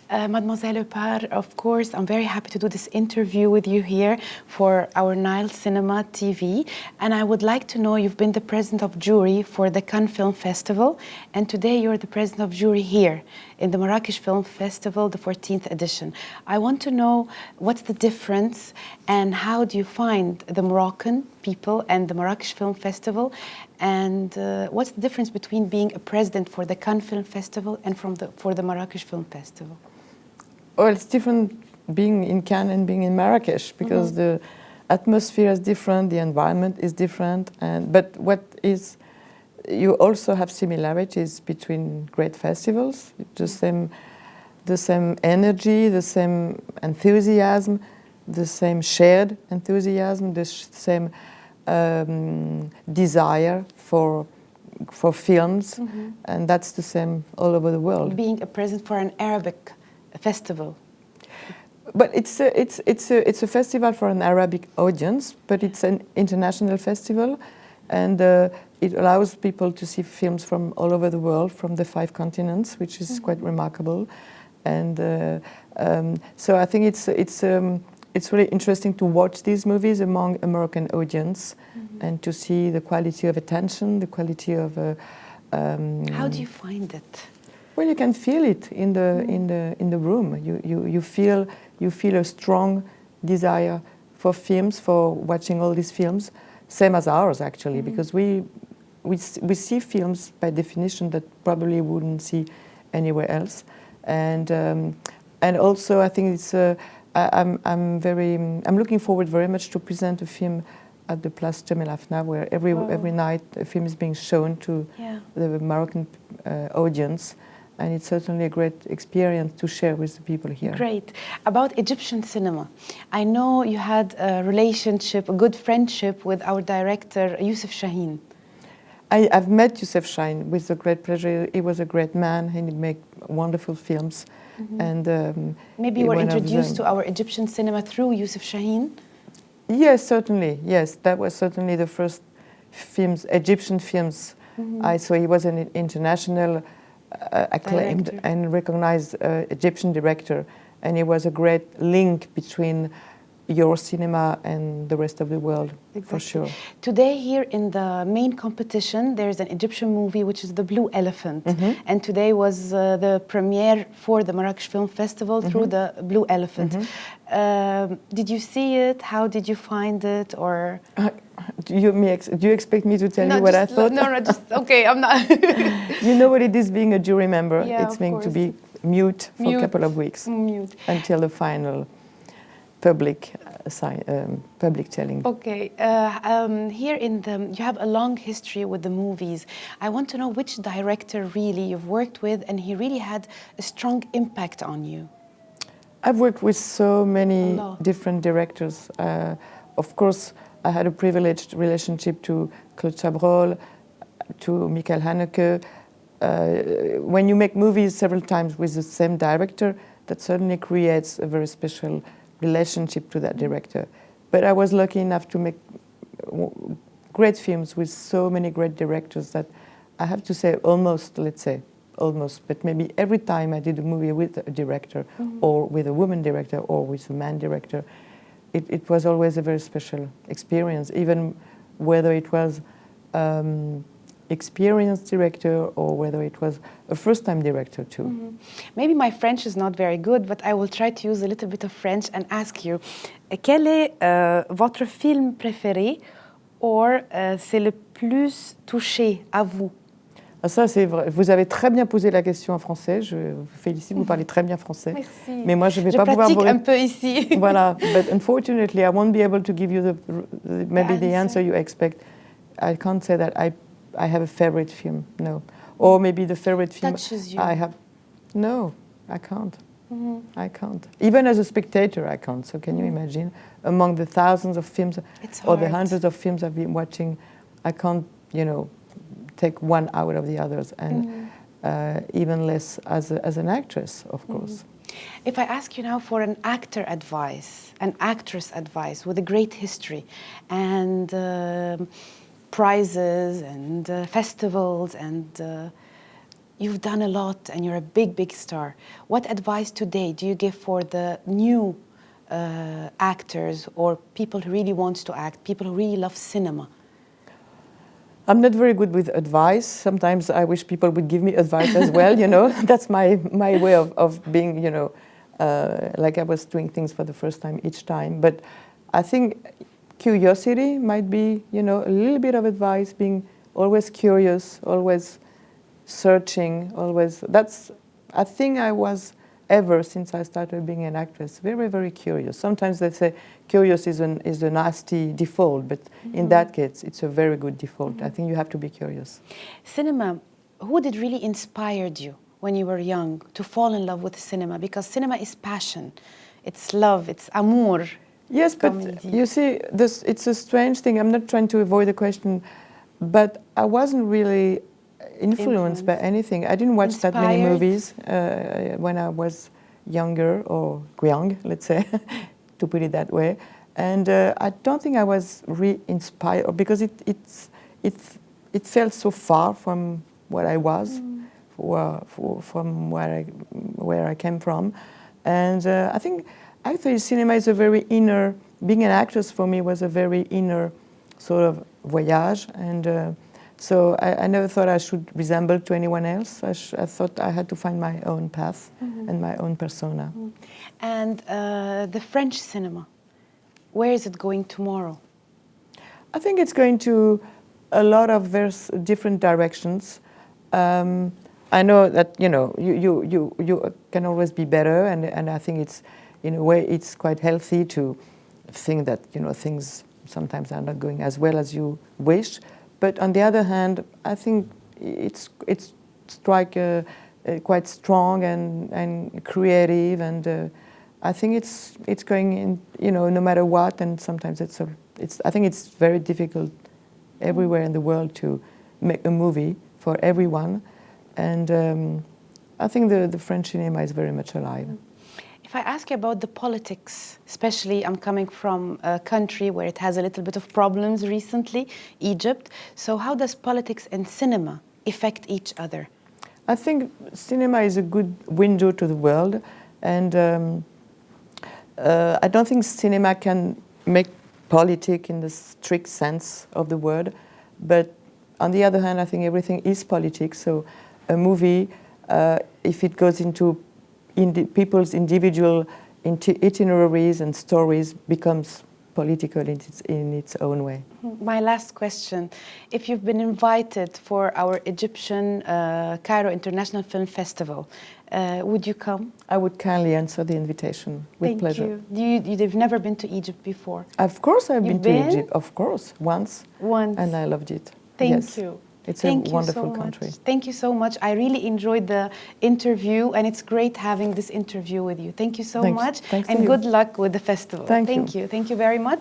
Mademoiselle HUPPERT, of course, I'm very happy to do this interview with you here for our Nile Cinema TV. And I would like to know, you've been the president of jury for the Cannes Film Festival, and today you're the president of jury here in the Marrakesh Film Festival, the 14th edition. I want to know what's the difference and how do you find the Moroccan people and the Marrakesh Film Festival, and what's the difference between being a president for the Cannes Film Festival and for the Marrakesh Film Festival? Well, it's different being in Cannes and being in Marrakesh because the atmosphere is different, the environment is different, but you also have similarities between great festivals, the same energy, the same enthusiasm, the same shared enthusiasm, the same desire for films, and that's the same all over the world. Being a president for an Arabic festival. But it's a festival for an Arabic audience, but it's an international festival, and it allows people to see films from all over the world, from the 5 continents, which is quite remarkable. And so I think it's really interesting to watch these movies among a Moroccan audience and to see the quality of attention, the quality of. How do you find it? Well, you can feel it in the room. You feel a strong desire for films, for watching all these films, same as ours actually, because we see films by definition that probably wouldn't see anywhere else, and also I think it's I'm looking forward very much to present a film at the Place Gemelafna, where every night a film is being shown to the Moroccan audience. And it's certainly a great experience to share with the people here. Great. About Egyptian cinema, I know you had a relationship, a good friendship with our director, Youssef Chahine. I've met Youssef Chahine with a great pleasure. He was a great man, and he made wonderful films. And maybe you were introduced to our Egyptian cinema through Youssef Chahine? Yes, certainly. Yes, that was certainly the first films, Egyptian films I saw. He was an international acclaimed director. And recognized Egyptian director, and he was a great link between your cinema and the rest of the world, for sure. Today here in the main competition, there's an Egyptian movie which is The Blue Elephant, and today was the premiere for the Marrakesh Film Festival through The Blue Elephant. Did you see it? How did you find it? Or do you expect me to tell you what I thought? No, just okay. I'm not. You know what it is being a jury member. Yeah, it's going to be mute for a couple of weeks until the final public telling. Okay, here you have a long history with the movies. I want to know which director really you've worked with and he really had a strong impact on you. I've worked with so many different directors. Of course, I had a privileged relationship to Claude Chabrol, to Michael Haneke. When you make movies several times with the same director, that certainly creates a very special relationship to that director. But I was lucky enough to make great films with so many great directors that I have to say almost, but maybe every time I did a movie with a director or with a woman director or with a man director, it was always a very special experience, even whether it was experienced director or whether it was a first-time director too. Maybe my French is not very good, but I will try to use a little bit of French and ask you, quel est votre film préféré or c'est le plus touché à vous? Ça, c'est vrai. Vous avez très bien posé la question en français. Je vous félicite, vous parlez très bien français. Merci. Mais moi, je vais pas pouvoir pratique un peu ici. Voilà. But unfortunately, I won't be able to give you the answer you expect. I can't say that I have a favorite film. No. Or maybe the favorite film touches you. I have. No, I can't. I can't. Even as a spectator, I can't. So can you imagine? Among the thousands of films or the hundreds of films I've been watching, I can't, take one out of the others, and even less as an actress, of course. If I ask you now for an actor advice, an actress advice with a great history and prizes and festivals and you've done a lot and you're a big, big star. What advice today do you give for the new actors or people who really want to act, people who really love cinema? I'm not very good with advice. Sometimes I wish people would give me advice as well, you know. That's my way of being, you know, like I was doing things for the first time each time. But I think curiosity might be, you know, a little bit of advice, being always curious, always searching, always. That's, I think I was ever since I started being an actress, very, very curious. Sometimes they say curious is a nasty default, but in that case, it's a very good default. I think you have to be curious. Cinema, who did really inspired you when you were young to fall in love with cinema? Because cinema is passion, it's love, it's amour. Yes, but you see, it's a strange thing. I'm not trying to avoid the question, but I wasn't really influenced by anything. I didn't watch that many movies when I was younger, or young, let's say, to put it that way. And I don't think I was re-inspired, because it felt so far from what I was, from where I came from. And I think actually cinema is a very inner, being an actress for me was a very inner sort of voyage. And so I never thought I should resemble to anyone else. I thought I had to find my own path and my own persona. And the French cinema, where is it going tomorrow? I think it's going to a lot of different directions. I know that, you know, you can always be better, and I think it's, in a way, it's quite healthy to think that, you know, things sometimes are not going as well as you wish. But on the other hand, I think it's quite strong and creative, and I think it's going in, you know, no matter what. And sometimes I think it's very difficult everywhere in the world to make a movie for everyone, and I think the French cinema is very much alive. If I ask you about the politics, especially I'm coming from a country where it has a little bit of problems recently, Egypt. So how does politics and cinema affect each other? I think cinema is a good window to the world, and I don't think cinema can make politics in the strict sense of the word. But on the other hand, I think everything is politics. So a movie, if it goes into people's individual itineraries and stories, becomes political in its own way. My last question, if you've been invited for our Egyptian Cairo International Film Festival, would you come? I would kindly answer the invitation with pleasure. Thank you. You've never been to Egypt before? Of course I've been to Egypt, of course, once. And I loved it. Thank you. It's a wonderful country. Thank you so much. I really enjoyed the interview, and it's great having this interview with you. Thank you so much. Thanks and good luck with the festival. Thank you. Thank you very much.